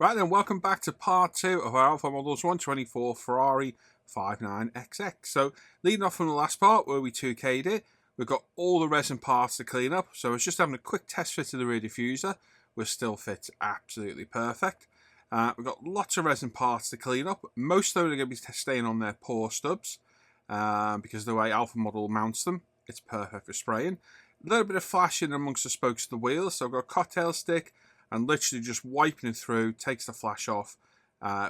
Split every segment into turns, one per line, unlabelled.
Right then, welcome back to part 2 of our Alpha Models 124 Ferrari 599XX. So, leading off from the last part where we 2K'd it, we've got all the resin parts to clean up. So, I was just having a quick test fit of the rear diffuser, which still fits absolutely perfect. We've got lots of resin parts to clean up. Most of them are going to be staying on their pore stubs because of the way Alpha Model mounts them. It's perfect for spraying. A little bit of flashing amongst the spokes of the wheels. So, I've got a cocktail stick and literally just wiping it through, takes the flash off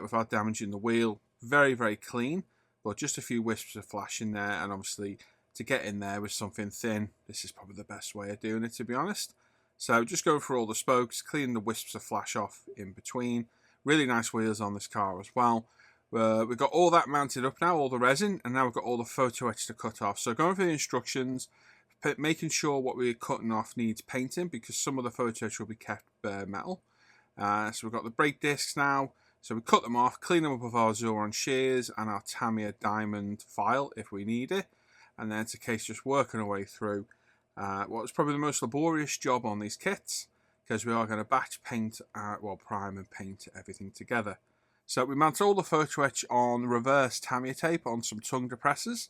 without damaging the wheel. Very, very clean, but just a few wisps of flash in there, and obviously to get in there with something thin, this is probably the best way of doing it, to be honest. So just going through all the spokes, cleaning the wisps of flash off in between. Really nice wheels on this car as well. We've got all that mounted up now, all the resin, and now we've got all the photo etch to cut off. So going through the instructions, making sure what we're cutting off needs painting because some of the photo etch will be kept bare metal. So we've got the brake discs now. So we cut them off, clean them up with our Zuron shears and our Tamiya diamond file if we need it. And then it's a case just working our way through what was probably the most laborious job on these kits because we are going to batch paint, prime and paint everything together. So we mount all the photo etch on reverse Tamiya tape on some tongue depressors.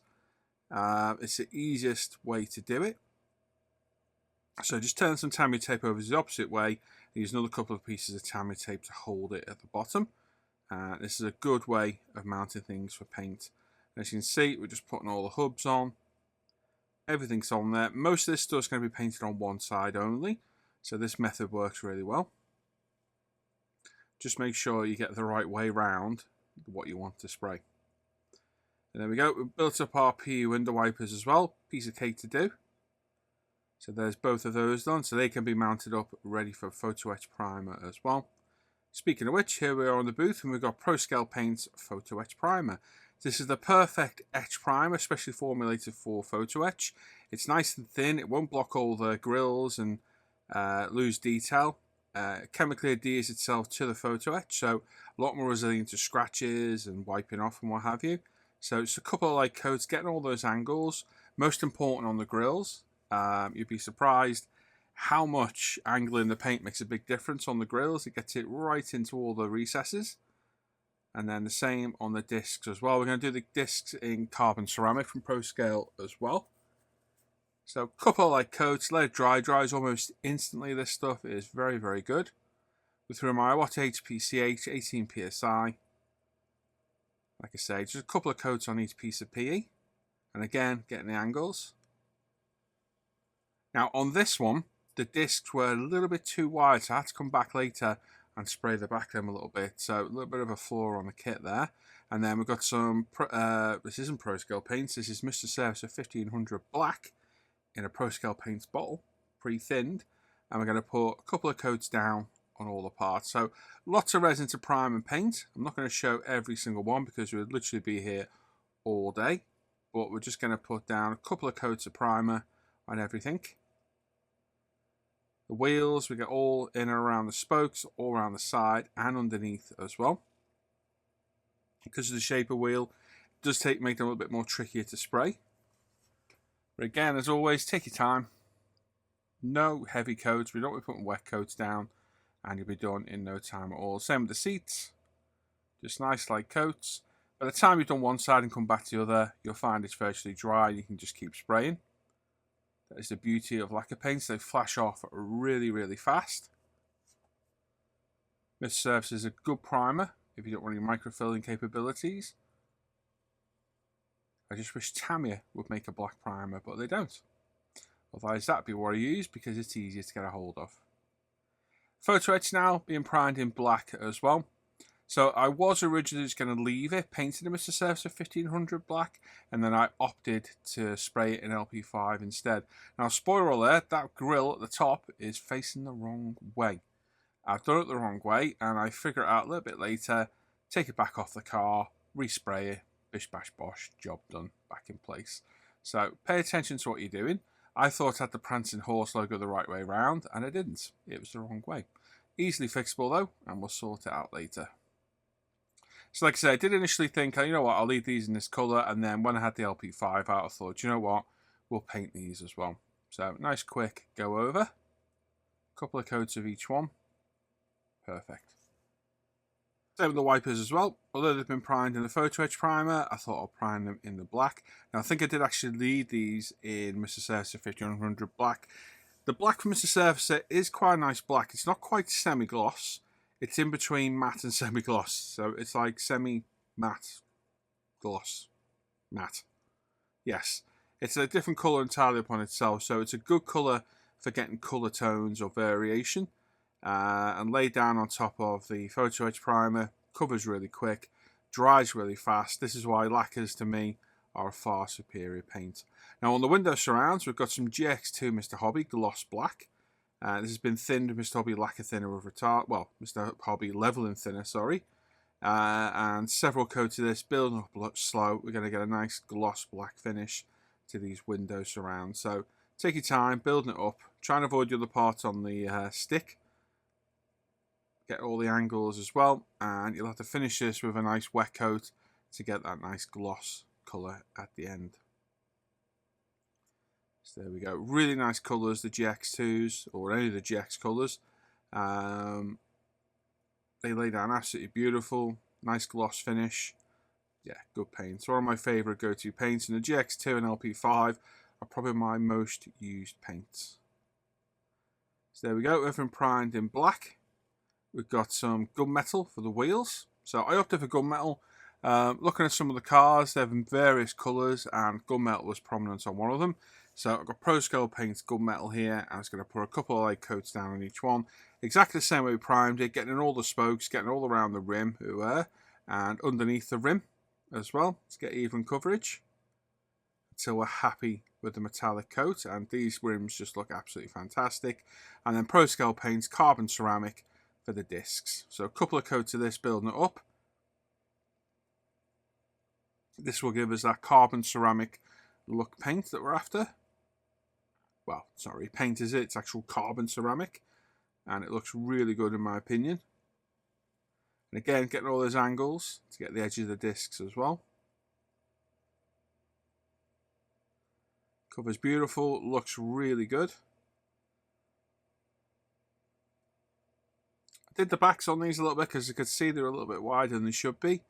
It's the easiest way to do it. So just turn some Tamiya tape over the opposite way. Use another couple of pieces of Tamiya tape to hold it at the bottom. This is a good way of mounting things for paint. As you can see, we're just putting all the hubs on. Everything's on there. Most of this stuff is going to be painted on one side only. So this method works really well. Just make sure you get the right way round what you want to spray. And there we go. We've built up our PU window wipers as well. Piece of cake to do. So there's both of those done. So they can be mounted up ready for photo etch primer as well. Speaking of which, here we are on the booth and we've got ProScale Paint's photo etch primer. This is the perfect etch primer, especially formulated for photo etch. It's nice and thin. It won't block all the grills and lose detail. Chemically adheres itself to the photo etch. So a lot more resilient to scratches and wiping off and what have you. So it's a couple of light coats, getting all those angles. Most important on the grills. You'd be surprised how much angling the paint makes a big difference on the grills. It gets it right into all the recesses. And then the same on the discs as well. We're going to do the discs in carbon ceramic from ProScale as well. So a couple of light coats, let it dry. Dries almost instantly. This stuff is very, very good. We threw my Watt HPCH, 18 PSI. Like I say, just a couple of coats on each piece of PE. And again, getting the angles. Now on this one, the discs were a little bit too wide, so I had to come back later and spray the back of them a little bit. So a little bit of a flaw on the kit there. And then we've got some, this isn't ProScale paints, this is Mr. Servicer 1500 black in a ProScale paints bottle, pre-thinned. And we're going to put a couple of coats down on all the parts. So lots of resin to prime and paint. I'm not going to show every single one because we would literally be here all day. But we're just going to put down a couple of coats of primer on everything. The wheels, we get all in and around the spokes, all around the side and underneath as well. Because of the shape of wheel, it does make them a little bit more trickier to spray. But again, as always, take your time. No heavy coats. We don't want to be putting wet coats down. And you'll be done in no time at all. Same with the seats. Just nice light coats. By the time you've done one side and come back to the other, you'll find it's virtually dry. You can just keep spraying. That is the beauty of lacquer paints. They flash off really, really fast. This serves as a good primer if you don't want any microfilling capabilities. I just wish Tamiya would make a black primer, but they don't. Otherwise, that'd be what I use because it's easier to get a hold of. Photo etch now being primed in black as well. So I was originally just going to leave it painted in Mr. Servicer 1500 black, and then I opted to spray it in LP5 instead. Now, spoiler alert, that grill at the top is facing the wrong way. I've done it the wrong way, and I figure it out a little bit later, take it back off the car, respray it, bish bash bosh, job done, back in place. So pay attention to what you're doing. I thought I had the prancing horse logo the right way around, and I didn't. It was the wrong way. Easily fixable though, and we'll sort it out later. So like I said, I did initially think, you know what, I'll leave these in this colour, and then when I had the LP5 out, I thought, you know what, we'll paint these as well. So nice quick go over. Couple of coats of each one. Perfect. Same with the wipers as well. Although they've been primed in the photo etch primer, I thought I'll prime them in the black. Now I think I did actually leave these in Mr. Surfacer 5100 black. The black from Mr. Surfacer is quite a nice black. It's not quite semi-gloss. It's in between matte and semi-gloss. So it's like semi-matte gloss. Matte. Yes. It's a different colour entirely upon itself. So it's a good colour for getting colour tones or variation. And laid down on top of the photo etch primer, covers really quick, dries really fast. This is why lacquers to me are a far superior paint. Now on the window surrounds, we've got some GX2 Mr. Hobby Gloss Black. This has been thinned with Mr. Hobby Lacquer Thinner with retard, well, Mr. Hobby Leveling Thinner, sorry. And several coats of this, building up slow. We're going to get a nice gloss black finish to these window surrounds. So take your time, building it up. Try and avoid the other parts on the stick. Get all the angles as well, and you'll have to finish this with a nice wet coat to get that nice gloss colour at the end. So there we go, really nice colours, the GX2s, or any of the GX colours. They lay down absolutely beautiful, nice gloss finish. Yeah, good paints. One of my favourite go-to paints, and the GX2 and LP5 are probably my most used paints. So there we go, everything primed in black. We've got some gunmetal for the wheels. So I opted for gunmetal. Looking at some of the cars, they're in various colours, and gunmetal was prominent on one of them. So I've got Pro Scale Paints gunmetal here. I was going to put a couple of light coats down on each one. Exactly the same way we primed it, getting in all the spokes, getting all around the rim, and underneath the rim as well, to get even coverage. Until we're happy with the metallic coat, and these rims just look absolutely fantastic. And then Pro Scale Paints carbon ceramic for the discs. So a couple of coats of this, building it up. This will give us that carbon ceramic look paint that we're after. Well, sorry, paint is it, it's actual carbon ceramic, and it looks really good in my opinion. And again, getting all those angles to get the edge of the discs as well. Cover's beautiful, looks really good. I did the backs on these a little bit because you could see they're a little bit wider than they should be,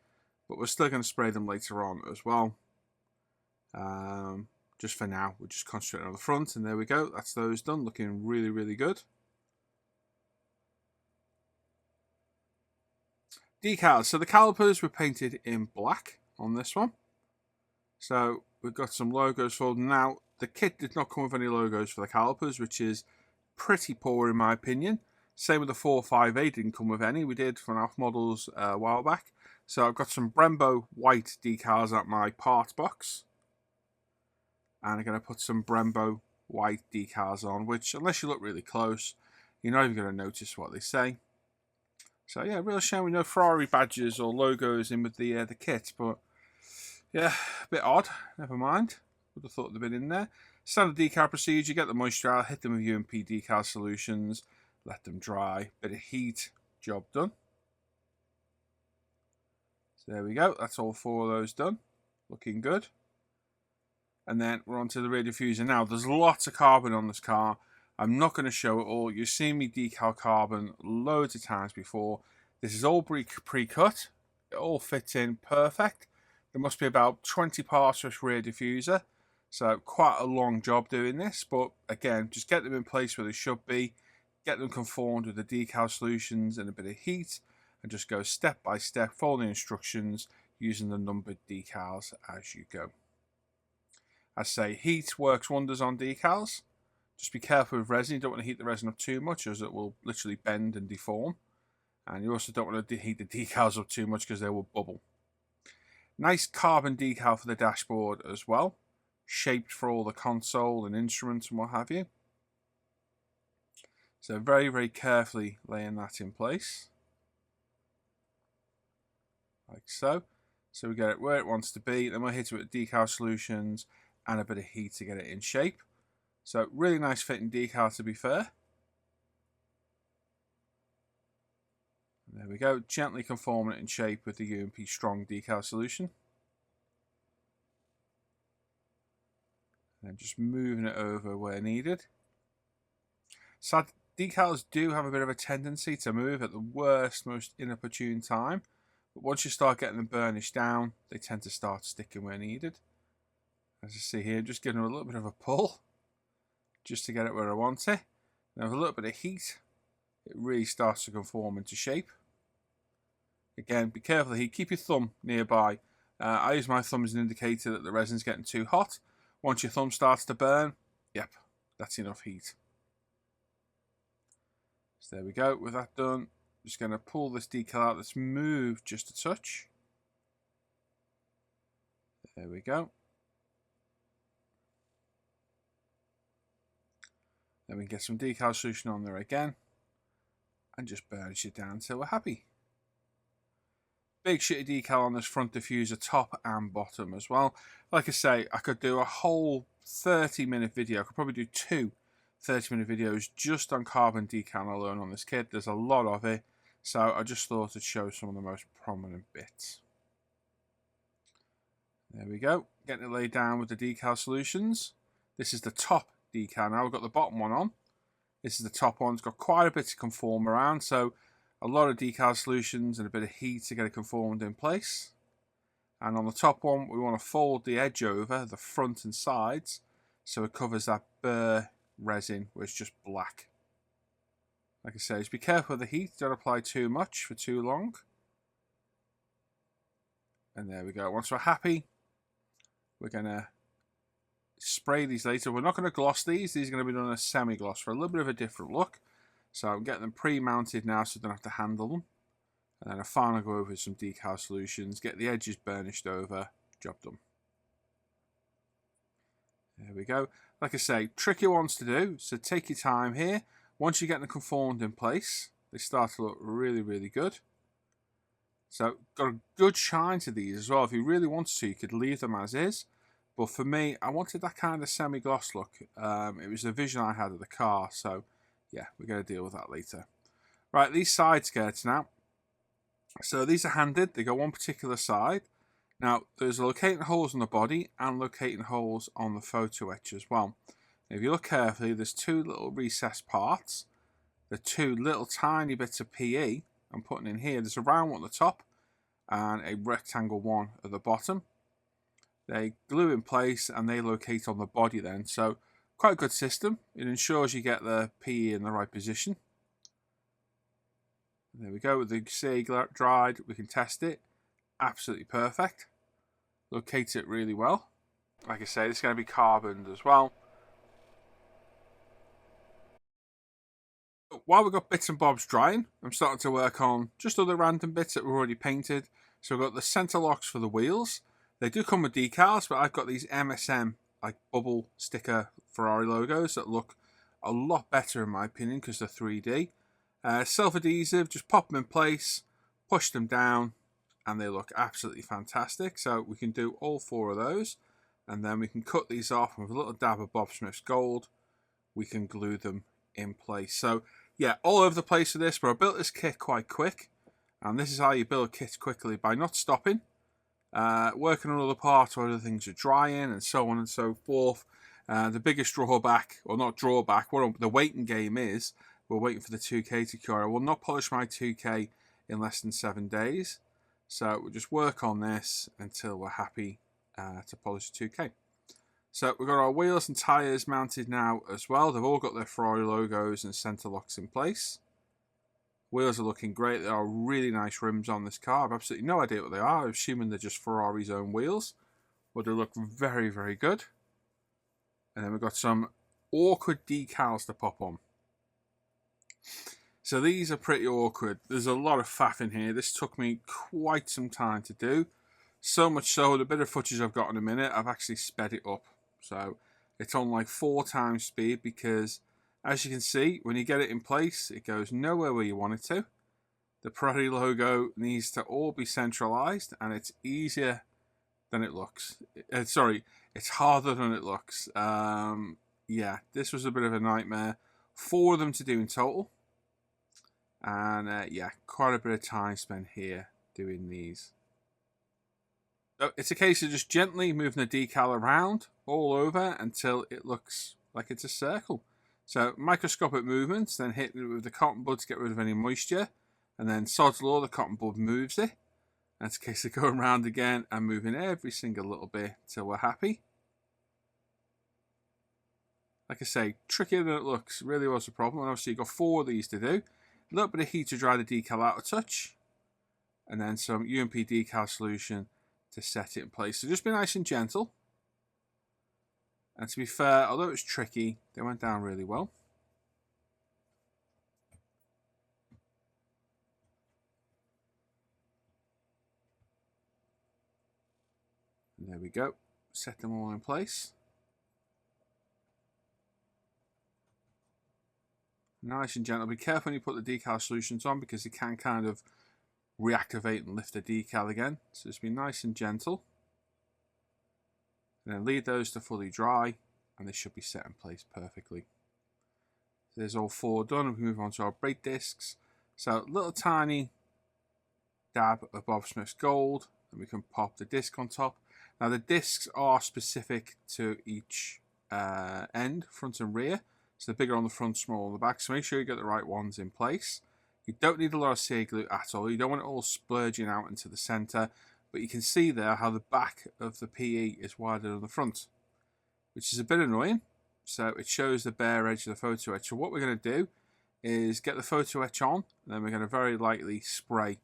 but we're still going to spray them later on as well. Just for now, we're just concentrating on the front, and there we go, that's those done, looking really, really good. Decals, so the calipers were painted in black on this one. So we've got some logos for them. Now, the kit did not come with any logos for the calipers, which is pretty poor in my opinion. Same with the 458, didn't come with any. We did for off models a while back. So I've got some Brembo white decals at my parts box. And I'm going to put some Brembo white decals on, which, unless you look really close, you're not even going to notice what they say. So yeah, real shame with no Ferrari badges or logos in with the kit, but yeah, a bit odd. Never mind. Would have thought they'd been in there. Standard decal procedure, get the moisture out, hit them with UMP decal solutions, let them dry, bit of heat, job done. So there we go, that's all 4 of those done. Looking good. And then we're on to the rear diffuser. Now, there's lots of carbon on this car. I'm not going to show it all. You've seen me decal carbon loads of times before. This is all pre-cut. It all fits in perfect. There must be about 20 parts for this rear diffuser. So quite a long job doing this. But again, just get them in place where they should be. Get them conformed with the decal solutions and a bit of heat. And just go step by step, follow the instructions using the numbered decals as you go. I say heat works wonders on decals. Just be careful with resin. You don't want to heat the resin up too much, as it will literally bend and deform. And you also don't want to heat the decals up too much because they will bubble. Nice carbon decal for the dashboard as well. Shaped for all the console and instruments and what have you. So very, very carefully laying that in place. Like so. So we get it where it wants to be. Then we'll hit it with decal solutions and a bit of heat to get it in shape. So really nice fitting decal, to be fair. And there we go, gently conforming it in shape with the UMP strong decal solution. And just moving it over where needed. decals do have a bit of a tendency to move at the worst, most inopportune time. But once you start getting them burnished down, they tend to start sticking where needed. As you see here, I'm just giving them a little bit of a pull, just to get it where I want it. Now with a little bit of heat, it really starts to conform into shape. Again, be careful of the heat. Keep your thumb nearby. I use my thumb as an indicator that the resin's getting too hot. Once your thumb starts to burn, yep, that's enough heat. So there we go. With that done, I'm just going to pull this decal out that's moved just a touch. There we go. Then we can get some decal solution on there again and just burnish it down until we're happy. Big shitty decal on this front diffuser, top and bottom as well. Like I say, I could do a whole 30-minute video. I could probably do two 30-minute videos just on carbon decal alone on this kit. There's a lot of it, so I just thought I'd show some of the most prominent bits. There we go, getting it laid down with the decal solutions. This is the top decal now. We've got the bottom one on. This is the top one. It's got quite a bit to conform around, so a lot of decal solutions and a bit of heat to get it conformed in place. And on the top one, we want to fold the edge over the front and sides so it covers that bare resin where it's just black. Like I say, just be careful with the heat. Don't apply too much for too long. And there we go. Once we're happy, we're going to spray these later. We're not going to gloss these. These are going to be done as semi-gloss for a little bit of a different look. So I'm getting them pre-mounted now so I don't have to handle them. And then I finally go over with some decal solutions, get the edges burnished over, job done. There we go. Like I say, tricky ones to do, so take your time here. Once you get them conformed in place, they start to look really, really good. So got a good shine to these as well. If you really wanted to, you could leave them as is. But for me, I wanted that kind of semi-gloss look. It was the vision I had of the car, so yeah, we're going to deal with that later. Right, these side skirts now. So these are handed. They go one particular side. Now, there's locating holes on the body and locating holes on the photo etch as well. If you look carefully, there's two little recessed parts. The two little tiny bits of PE I'm putting in here. There's a round one at the top and a rectangle one at the bottom. They glue in place and they locate on the body then. So quite a good system. It ensures you get the PE in the right position. There we go. With the CA dried, we can test it. Absolutely perfect. Locates it really well. Like I say, this is going to be carboned as well. While we've got bits and bobs drying, I'm starting to work on just other random bits that were already painted. So we've got the center locks for the wheels. They do come with decals, but I've got these MSM like bubble sticker Ferrari logos that look a lot better in my opinion because they're 3D. Self-adhesive, just pop them in place, push them down, and they look absolutely fantastic. So we can do all four of those, and then we can cut these off with a little dab of Bob Smith's Gold. We can glue them in place. So yeah, all over the place with this, but I built this kit quite quick, and this is how you build kits quickly, by not stopping, working on other parts where other things are drying, and so on and so forth. The biggest drawback, or not drawback, what the waiting game is, we're waiting for the 2K to cure. I will not polish my 2K in less than 7 days. So we'll just work on this until we're happy to polish the 2K. So we've got our wheels and tyres mounted now as well. They've all got their Ferrari logos and centre locks in place. Wheels are looking great. There are really nice rims on this car. I've absolutely no idea what they are. I'm assuming they're just Ferrari's own wheels. But they look very, very good. And then we've got some awkward decals to pop on. So these are pretty awkward. There's a lot of faff in here. This took me quite some time to do. So much so, the bit of footage I've got in a minute, I've actually sped it up. So it's on like 4 times speed because, as you can see, when you get it in place, it goes nowhere where you want it to. The Ferrari logo needs to all be centralized, and it's easier than it looks. Sorry, it's harder than it looks. Yeah, this was a bit of a nightmare. 4 of them to do in total. And yeah, quite a bit of time spent here doing these. So it's a case of just gently moving the decal around all over until it looks like it's a circle. So microscopic movements, then hit it with the cotton bud to get rid of any moisture, and then sod's law, the cotton bud moves it. That's a case of going around again and moving every single little bit till we're happy. Like I say, trickier than it looks, really was a problem. And obviously you've got 4 of these to do. A little bit of heat to dry the decal out a touch, and then some UMP decal solution to set it in place. So just be nice and gentle. And to be fair, although it was tricky, they went down really well. And there we go. Set them all in place. Nice and gentle. Be careful when you put the decal solutions on because it can kind of reactivate and lift the decal again. So just be nice and gentle. And then leave those to fully dry and they should be set in place perfectly. There's all 4 done. We move on to our brake discs. So little tiny dab of Bob Smith's gold, and we can pop the disc on top. Now the discs are specific to each end, front and rear. So they're bigger on the front, smaller on the back. So make sure you get the right ones in place. You don't need a lot of CA glue at all. You don't want it all splurging out into the center. But you can see there how the back of the PE is wider than the front, which is a bit annoying. So it shows the bare edge of the photo etch. So what we're going to do is get the photo etch on, and then we're going to very lightly spray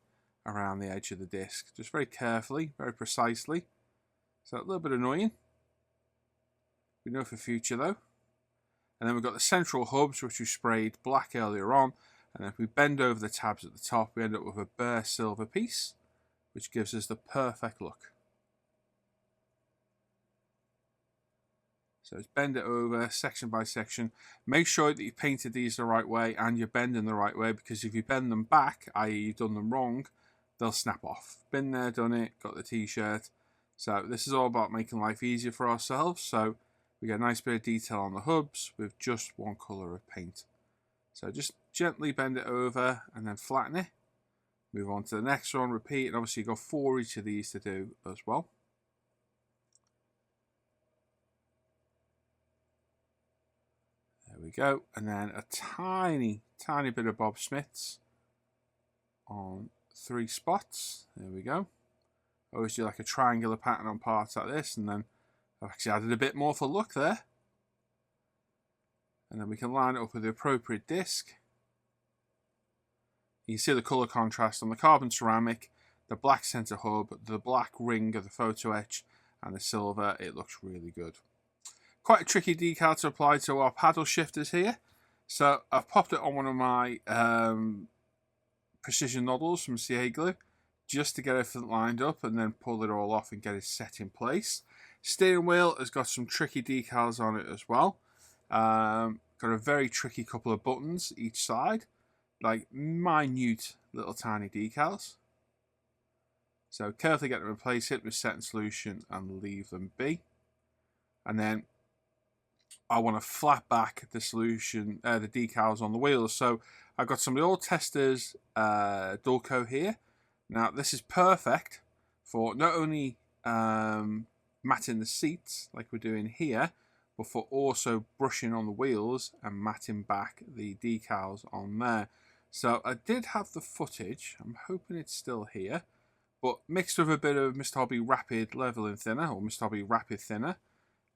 around the edge of the disc. Just very carefully, very precisely. So a little bit annoying. We know for future though. And then we've got the central hubs, which we sprayed black earlier on. And if we bend over the tabs at the top, we end up with a bare silver piece, which gives us the perfect look. So it's bend it over section by section. Make sure that you painted these the right way and you're bending the right way, because if you bend them back, i.e. you've done them wrong, they'll snap off. Been there, done it, got the t-shirt. So this is all about making life easier for ourselves. So we get a nice bit of detail on the hubs with just one colour of paint. So just gently bend it over and then flatten it. Move on to the next one, repeat, and obviously you've got 4 each of these to do as well. There we go, and then a tiny bit of Bob Smith's on 3 spots. There we go. I always do like a triangular pattern on parts like this, and then I've actually added a bit more for look there. And then we can line it up with the appropriate disc. You can see the colour contrast on the carbon ceramic, the black centre hub, the black ring of the photo etch, and the silver. It looks really good. Quite a tricky decal to apply to our paddle shifters here. So I've popped it on one of my precision noddles from CA Glue just to get everything lined up and then pull it all off and get it set in place. Steering wheel has got some tricky decals on it as well. Got a very tricky couple of buttons each side, like minute little tiny decals. So carefully get them in place, hit with setting solution and leave them be. And then I want to flat back the solution, the decals on the wheels. So I've got some of the old Testors Dulco here. Now this is perfect for not only matting the seats like we're doing here, but for also brushing on the wheels and matting back the decals on there. So I did have the footage, I'm hoping it's still here, but mixed with a bit of Mr. Hobby Rapid Leveling Thinner, or Mr. Hobby Rapid Thinner,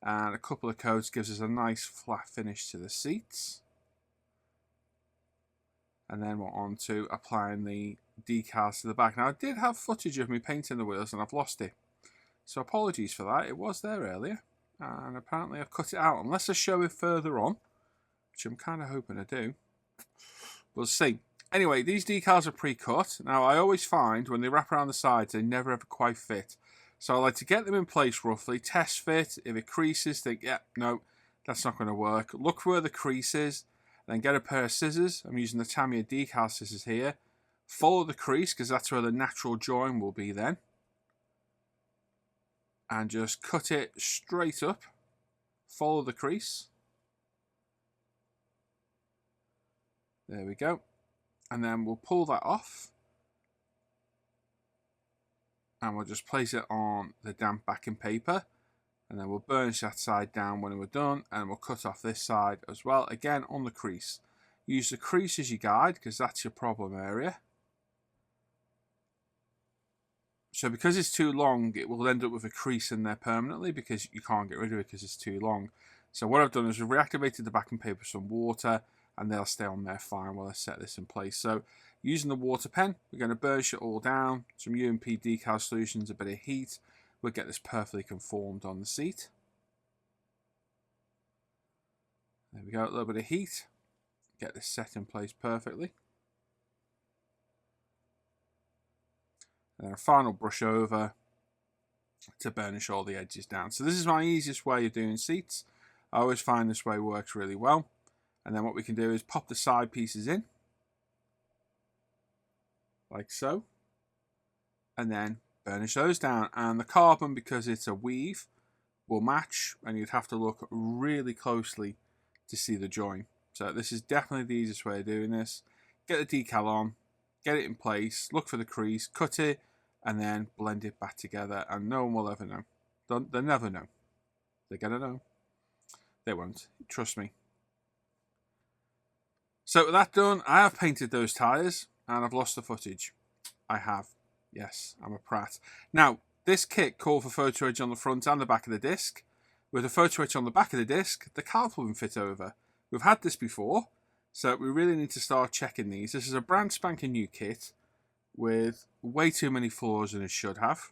and a couple of coats gives us a nice flat finish to the seats. And then we're on to applying the decals to the back. Now I did have footage of me painting the wheels and I've lost it. So apologies for that, it was there earlier. And apparently I've cut it out, unless I show it further on, which I'm kind of hoping to do. We'll see. Anyway, these decals are pre-cut. Now I always find when they wrap around the sides, they never ever quite fit. So I like to get them in place roughly, test fit. If it creases, think, yeah, no, that's not going to work. Look for where the crease is, then get a pair of scissors. I'm using the Tamiya decal scissors here. Follow the crease, because that's where the natural join will be then. And just cut it straight up. Follow the crease. There we go. And then we'll pull that off. And we'll just place it on the damp backing paper. And then we'll burnish that side down when we're done, and we'll cut off this side as well, again on the crease. Use the crease as your guide because that's your problem area. So because it's too long, it will end up with a crease in there permanently because you can't get rid of it because it's too long. So what I've done is we've reactivated the backing paper with some water, and they'll stay on there fine while I set this in place. So using the water pen, we're going to burnish it all down, some UMP decal solutions, a bit of heat. We'll get this perfectly conformed on the seat. There we go, a little bit of heat. Get this set in place perfectly. And then a final brush over to burnish all the edges down. So this is my easiest way of doing seats. I always find this way works really well. And then what we can do is pop the side pieces in, like so, and then burnish those down. And the carbon, because it's a weave, will match, and you'd have to look really closely to see the join. So this is definitely the easiest way of doing this. Get the decal on, get it in place, look for the crease, cut it, and then blend it back together, and no one will ever know. They'll never know. They're gonna know. They won't. Trust me. So with that done, I have painted those tyres, and I've lost the footage. I have. Yes, I'm a prat. Now, this kit called for photo edge on the front and the back of the disc. With a photo edge on the back of the disc, the caliper wouldn't fit over. We've had this before, so we really need to start checking these. This is a brand spanking new kit with way too many flaws than it should have.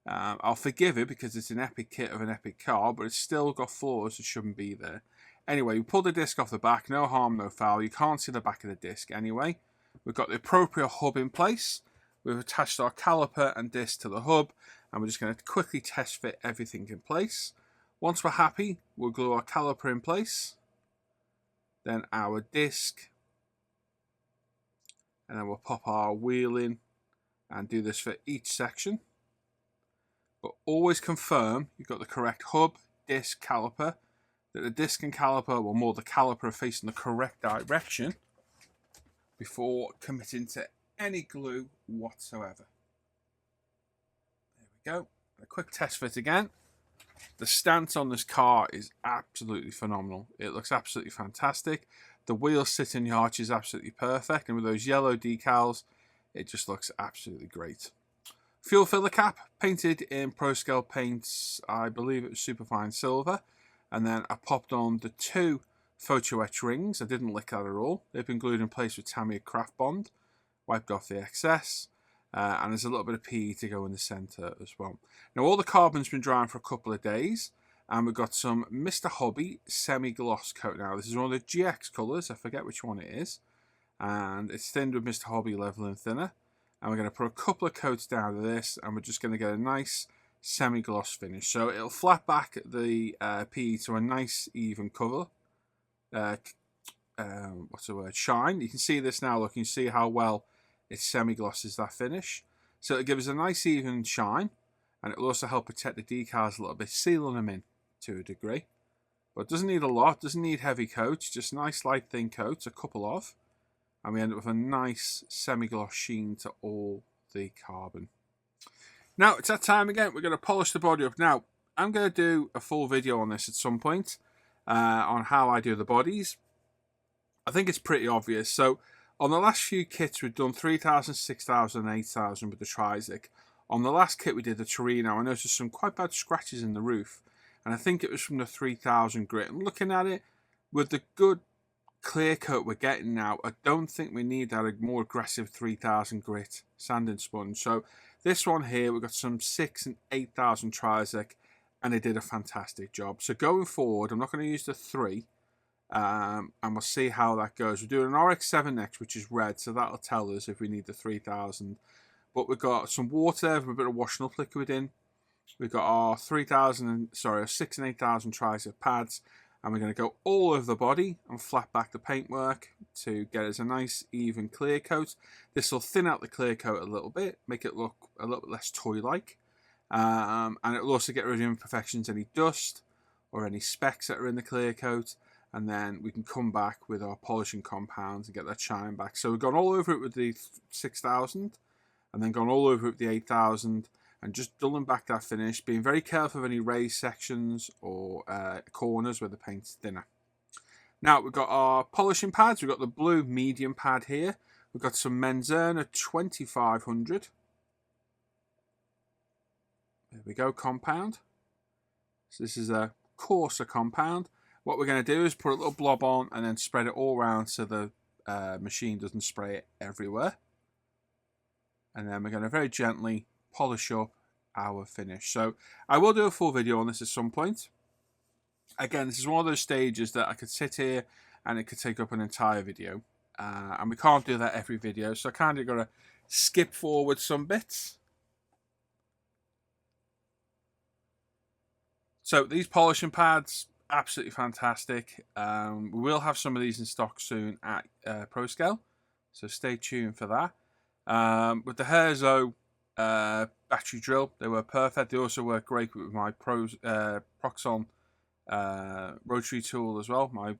I'll forgive it because it's an epic kit of an epic car, but it's still got flaws that shouldn't be there. Anyway, we pulled the disc off the back, no harm, no foul. You can't see the back of the disc anyway. We've got the appropriate hub in place. We've attached our caliper and disc to the hub, and we're just going to quickly test fit everything in place. Once we're happy, we'll glue our caliper in place, then our disc, and then we'll pop our wheel in and do this for each section. But always confirm you've got the correct hub, disc, caliper, that the disc and caliper, or more the caliper, are facing the correct direction before committing to any glue whatsoever. There we go. A quick test fit again. The stance on this car is absolutely phenomenal. It looks absolutely fantastic. The wheels sit in the arch is absolutely perfect, and with those yellow decals, it just looks absolutely great. Fuel filler cap, painted in Pro Scale paints, I believe it was Superfine Silver, and then I popped on the 2 photo etch rings. I didn't lick that at all. They've been glued in place with Tamiya Craft Bond, wiped off the excess, and there's a little bit of PE to go in the centre as well. Now all the carbon's been drying for a couple of days, and we've got some Mr. Hobby semi-gloss coat now. This is one of the GX colours, I forget which one it is, and it's thinned with Mr. Hobby Level and Thinner. And we're going to put a couple of coats down to this, and we're just going to get a nice semi-gloss finish. So it'll flat back the PE to a nice even colour. What's the word? Shine. You can see this now. Look, you can see how well it semi-glosses that finish. So it'll give us a nice even shine, and it'll also help protect the decals a little bit, sealing them in to a degree. But it doesn't need a lot, doesn't need heavy coats, just nice light thin coats, a couple of. And we end up with a nice semi-gloss sheen to all the carbon. Now, it's that time again. We're going to polish the body up. Now, I'm going to do a full video on this at some point, on how I do the bodies. I think it's pretty obvious. So, on the last few kits, we've done 3000, 6000, 8000 with the Trizic. On the last kit, we did the Torino. I noticed some quite bad scratches in the roof, and I think it was from the 3000 grit. And looking at it, with the good clear coat we're getting now, I don't think we need that more aggressive 3000 grit sanding sponge. So this one here, we've got some 6 and 8000 Trizic, and they did a fantastic job. So going forward, I'm not going to use the 3, and we'll see how that goes. We're doing an RX-7 next, which is red, so that'll tell us if we need the 3000. But we've got some water with a bit of washing up liquid in. We've got our 6 and 8000 Trizic pads, and we're going to go all over the body and flat back the paintwork to get us a nice even clear coat. This will thin out the clear coat a little bit, make it look a little bit less toy-like, and it will also get rid of imperfections, any dust or any specks that are in the clear coat, and then we can come back with our polishing compounds and get that shine back. So we've gone all over it with the 6000, and then gone all over it with the 8000, and just dulling back that finish, being very careful of any raised sections or corners where the paint's thinner. Now we've got our polishing pads. We've got the blue medium pad here. We've got some Menzerner 2500. There we go, compound. So this is a coarser compound. What we're going to do is put a little blob on and then spread it all around so the machine doesn't spray it everywhere. And then we're going to very gently polish up our finish. So I will do a full video on this at some point. Again, this is one of those stages that I could sit here and it could take up an entire video. And we can't do that every video, so I kind of got to skip forward some bits. So these polishing pads, absolutely fantastic. We will have some of these in stock soon at ProScale, so stay tuned for that. With the Herzo battery drill, they were perfect. They also work great with my Proxon rotary tool as well, my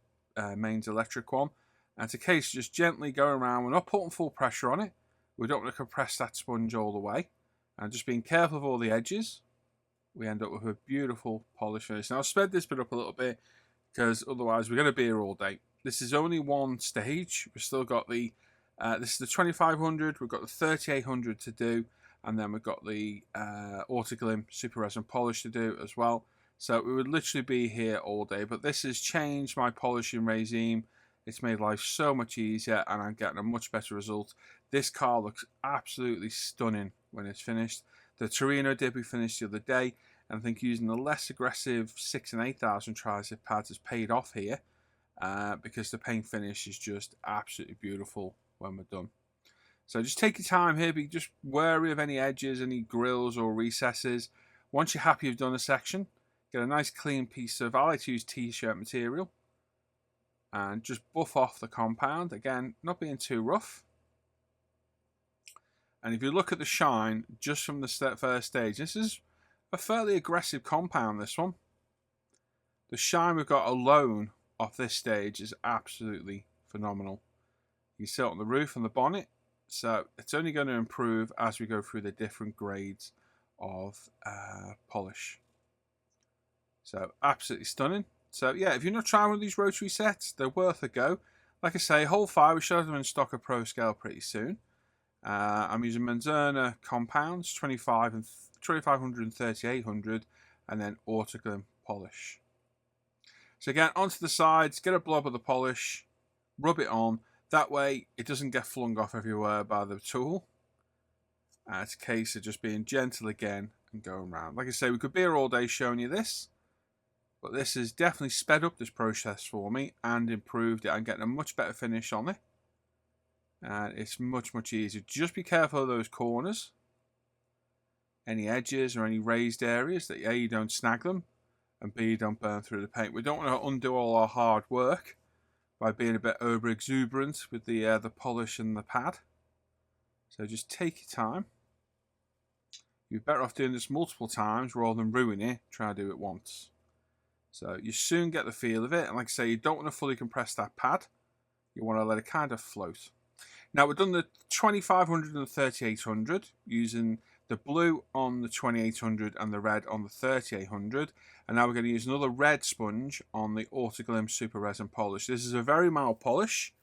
mains electric one. And it's a case just gently going around. We're not putting full pressure on it. We don't want to compress that sponge all the way. And just being careful of all the edges, we end up with a beautiful polish finish. Now I'll sped this bit up a little bit because otherwise we're going to be here all day. This is only one stage. We've still got the this is the 2500. We've got the 3800 to do, and then we've got the Autoglim super resin polish to do as well. So we would literally be here all day. But this has changed my polishing regime. It's made life so much easier, and I'm getting a much better result. This car looks absolutely stunning when it's finished. The Torino did we finished the other day, and I think using the less aggressive 6,000 and 8,000 tri-zip pads has paid off here, because the paint finish is just absolutely beautiful when we're done. So just take your time here, be just wary of any edges, any grills or recesses. Once you're happy you've done a section, get a nice clean piece of, I like to use t-shirt material, and just buff off the compound. Again, not being too rough. And if you look at the shine just from the first stage, this is a fairly aggressive compound, this one. The shine we've got alone off this stage is absolutely phenomenal. You see it on the roof and the bonnet, so it's only going to improve as we go through the different grades of polish. So absolutely stunning. So yeah, if you're not trying one of these rotary sets, they're worth a go. Like I say, whole fire, we should have them in stock at ProScale pretty soon. I'm using Menzerner compounds, 2500 and 3800, and then Autoglim polish. So again, onto the sides, get a blob of the polish, rub it on. That way, it doesn't get flung off everywhere by the tool. It's a case of just being gentle again and going around. Like I say, we could be here all day showing you this, but this has definitely sped up this process for me and improved it. I'm getting a much better finish on it. And it's much, much easier. Just be careful of those corners, any edges or any raised areas that A, you don't snag them, and B, you don't burn through the paint. We don't want to undo all our hard work by being a bit over exuberant with the polish and the pad. So just take your time. You're better off doing this multiple times rather than ruin it. Try to do it once. So you soon get the feel of it. And like I say, you don't want to fully compress that pad. You want to let it kind of float. Now we've done the 2500 and the 3800 using the blue on the 2800 and the red on the 3800. And now we're going to use another red sponge on the Autoglim Super Resin Polish. This is a very mild polish.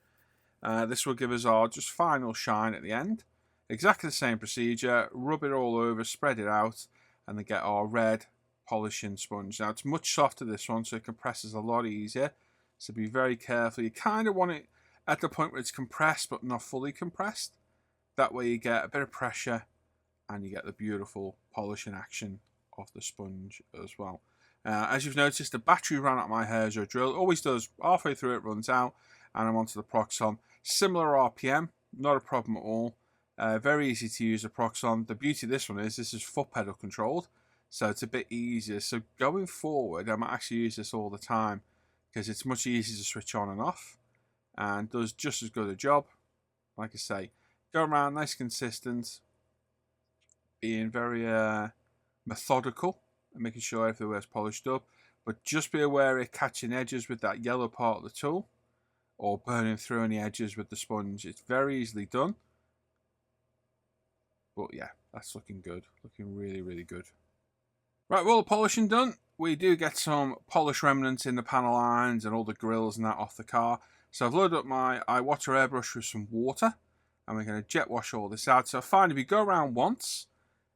This will give us our just final shine at the end. Exactly the same procedure. Rub it all over, spread it out, and then get our red polishing sponge. Now it's much softer, this one, so it compresses a lot easier. So be very careful. You kind of want it at the point where it's compressed but not fully compressed. That way you get a bit of pressure and you get the beautiful polishing action of the sponge as well. As you've noticed, the battery ran out my Herzo drill. Always does. Halfway through it runs out and I'm onto the Proxon. Similar RPM, not a problem at all. Very easy to use the Proxon. The beauty of this one is this is foot pedal controlled, so it's a bit easier. So going forward, I might actually use this all the time because it's much easier to switch on and off and does just as good a job. Like I say, go around nice consistent, being very methodical and making sure everywhere's polished up, but just be aware of catching edges with that yellow part of the tool or burning through any edges with the sponge. It's very easily done, But yeah, that's looking good. Looking really, really good. Right, well, the polishing done. We do get some polish remnants in the panel lines and all the grills and that off the car. So I've loaded up my iWater airbrush with some water, and we're going to jet wash all this out. So I find if you go around once,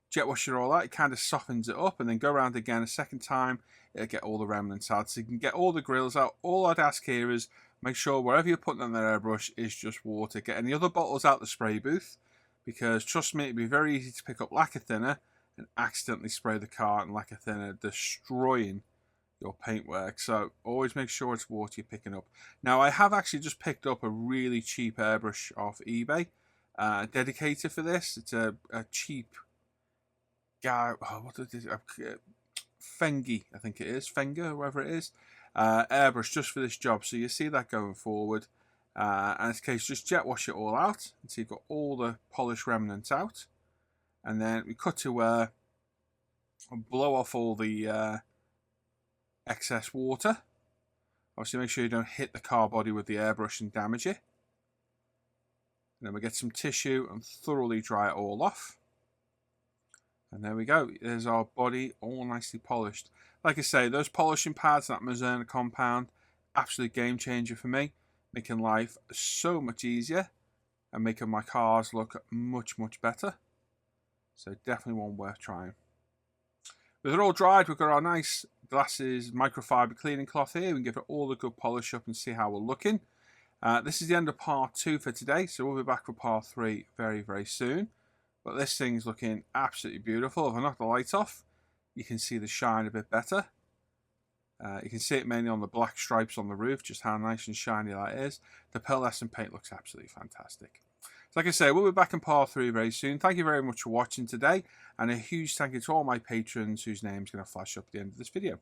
jet wash it all out, it kind of softens it up, and then go around again a second time, it'll get all the remnants out. So you can get all the grills out. All I'd ask here is make sure wherever you're putting on the airbrush is just water. Get any other bottles out the spray booth, because trust me, it'd be very easy to pick up lacquer thinner and accidentally spray the car in lacquer thinner, destroying your paintwork. So always make sure it's water you're picking up. Now I have actually just picked up a really cheap airbrush off eBay, dedicated for this. It's a cheap guy. Oh, what is it? Fengi, I think it is. Fenger, whoever it is. Airbrush just for this job. So you see that going forward. And in this case, just jet wash it all out. And so you've got all the polish remnants out. And then we cut to blow off all the excess water. Obviously make sure you don't hit the car body with the airbrush and damage it. And then we get some tissue and thoroughly dry it all off. And there we go. There's our body all nicely polished. Like I say, those polishing pads, that Mazerna compound, absolute game changer for me. Making life so much easier and making my cars look much, much better. So definitely one worth trying. With it all dried, we've got our nice glasses microfiber cleaning cloth here. We can give it all a good polish up and see how we're looking. This is the end of part 2 for today, so we'll be back for part 3 very, very soon. But this thing's looking absolutely beautiful. If I knock the light off, you can see the shine a bit better. You can see it mainly on the black stripes on the roof, just how nice and shiny that is. The pearlescent paint looks absolutely fantastic. So like I say, we'll be back in part 3 very soon. Thank you very much for watching today, and a huge thank you to all my patrons whose names are going to flash up at the end of this video.